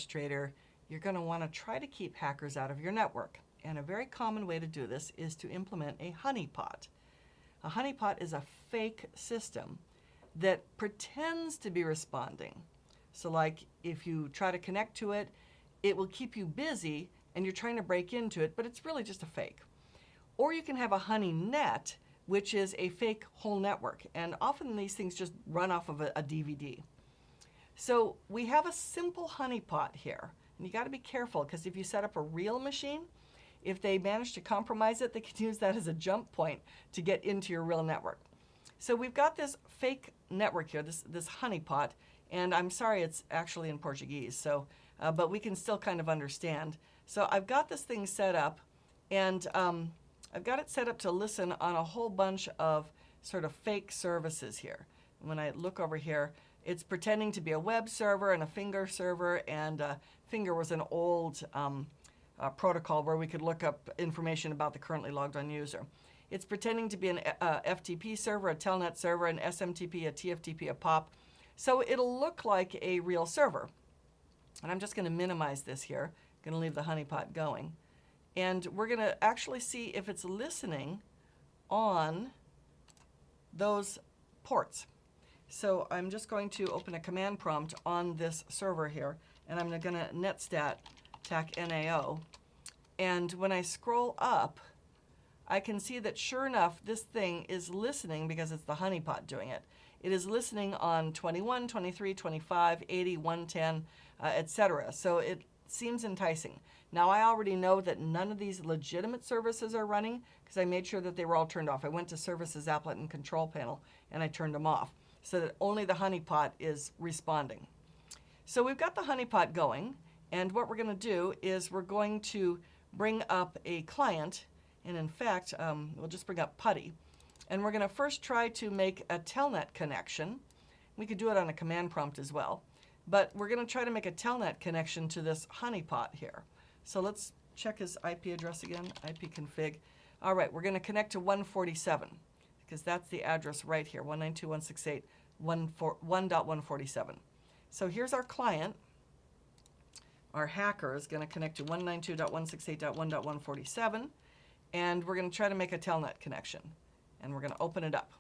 administrator, you're going to want to try to keep hackers out of your network. And a very common way to do this is to implement a honeypot. A honeypot is a fake system that pretends to be responding. So like if you try to connect to it, it will keep you busy and you're trying to break into it, but it's really just a fake. Or you can have a honey net, which is a fake whole network. And often these things just run off of a DVD. So we have a simple honeypot here. And you got to be careful, because if you set up a real machine, if they manage to compromise it, they can use that as a jump point to get into your real network. So we've got this fake network here, this honeypot, and I'm sorry it's actually in Portuguese, so but we can still kind of understand. So I've got this thing set up, and I've got it set up to listen on a whole bunch of sort of fake services here. When I look over here, it's pretending to be a web server and a finger server, and finger was an old protocol where we could look up information about the currently logged on user. It's pretending to be an FTP server, a telnet server, an SMTP, a TFTP, a POP. So it'll look like a real server. And I'm just going to minimize this here. I'm going to leave the honeypot going. And we're going to actually see if it's listening on those ports. So I'm just going to open a command prompt on this server here, and I'm going to netstat tac nao. And when I scroll up, I can see that sure enough, this thing is listening because it's the honeypot doing it. It is listening on 21, 23, 25, 80, 110, etc. So it seems enticing. Now I already know that none of these legitimate services are running because I made sure that they were all turned off. I went to Services Applet and Control Panel and I turned them off so that only the honeypot is responding. So we've got the honeypot going, and what we're going to do is we're going to bring up a client, and in fact, we'll just bring up PuTTY, and we're going to first try to make a telnet connection. We could do it on a command prompt as well, but we're going to try to make a telnet connection to this honeypot here. So let's check his IP address again, ipconfig. All right, we're going to connect to 147 because that's the address right here, 192.168.1.147. So here's our client. Our hacker is going to connect to 192.168.1.147, and we're going to try to make a telnet connection, and we're going to open it up.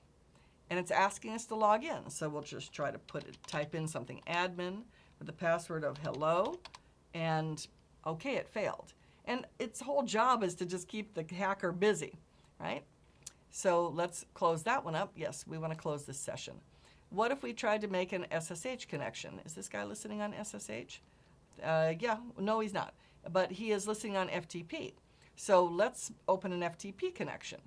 And it's asking us to log in, so we'll just try to type in something, admin, with the password of hello, and okay, it failed. And its whole job is to just keep the hacker busy, right? So let's close that one up. Yes, we want to close this session. What if we tried to make an SSH connection? Is this guy listening on SSH? Yeah, no, he's not. But he is listening on FTP. So let's open an FTP connection.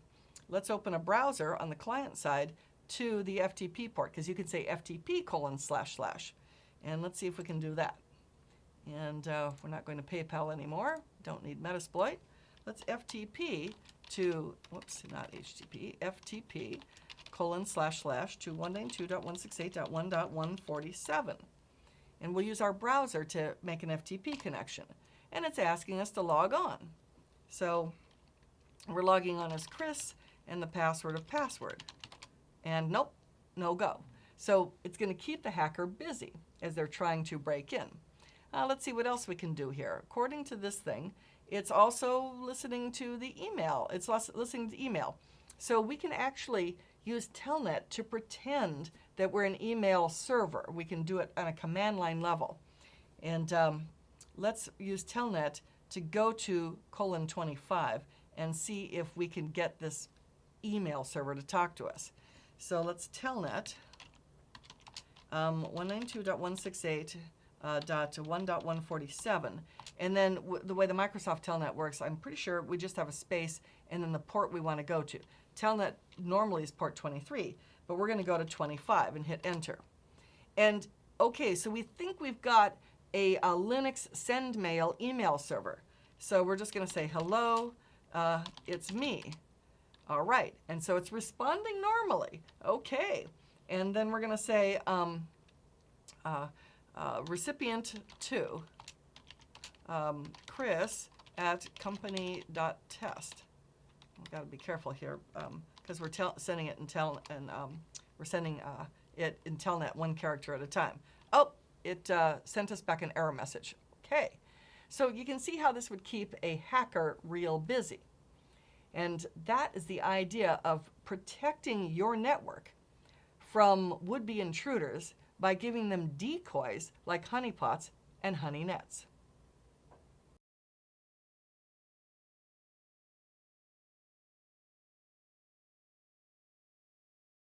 Let's open a browser on the client side to the FTP port, because you could say FTP://. And let's see if we can do that. And we're not going to PayPal anymore. Don't need Metasploit. Let's FTP to, whoops, not HTTP, FTP:// to 192.168.1.147. And we'll use our browser to make an FTP connection. And it's asking us to log on. So we're logging on as Chris and the password of password. And nope, no go. So it's going to keep the hacker busy as they're trying to break in. Let's see what else we can do here. According to this thing, it's also listening to the email. It's listening to email. So we can actually use Telnet to pretend that we're an email server. We can do it on a command line level. And let's use Telnet to go to :25 and see if we can get this email server to talk to us. So let's Telnet 192.168.1.147. And then the way the Microsoft Telnet works, I'm pretty sure we just have a space and then the port we want to go to. Telnet normally is port 23, but we're going to go to 25 and hit enter. And okay, so we think we've got a Linux send mail email server. So we're just going to say, hello, it's me. All right, and so it's responding normally. Okay, and then we're going to say recipient to Chris at company.test. We've got to be careful here because we're sending it in we're sending it in Telnet one character at a time. Oh, it sent us back an error message. Okay, so you can see how this would keep a hacker real busy. And that is the idea of protecting your network from would-be intruders by giving them decoys like honeypots and honey nets.